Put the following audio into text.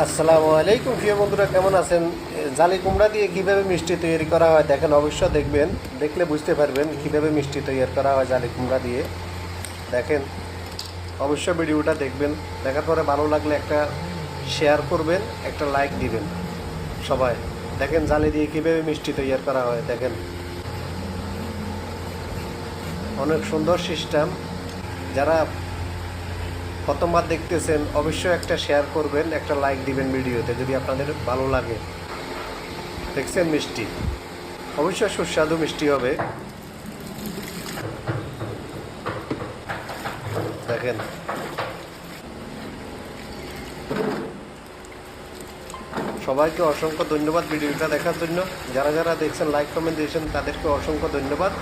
আসসালামু আলাইকুম প্রিয় বন্ধুরা, কেমন আছেন? জালি কুমড়া দিয়ে কীভাবে মিষ্টি তৈরি করা হয় দেখেন, অবশ্য দেখবেন, দেখলে বুঝতে পারবেন কীভাবে মিষ্টি তৈরি করা হয় জালি কুমড়া দিয়ে। দেখেন, অবশ্য ভিডিওটা দেখবেন, দেখার পরে ভালো লাগলে একটা শেয়ার করবেন, একটা লাইক দিবেন সবাই। দেখেন জালি দিয়ে কীভাবে মিষ্টি তৈরি করা হয়। দেখেন, অনেক সুন্দর সিস্টেম। যারা প্রথমবার দেখতেছেন অবশ্যই একটা শেয়ার করবেন, একটা লাইক দিবেন ভিডিওতে যদি আপনাদের ভালো লাগে। দেখছেন মিষ্টি, অবশ্যই সুস্বাদু মিষ্টি হবে। দেখেন, সবাইকে অসংখ্য ধন্যবাদ ভিডিওটা দেখার জন্য। যারা যারা দেখছেন, লাইক কমেন্ট দিয়েছেন, তাদেরকে অসংখ্য ধন্যবাদ।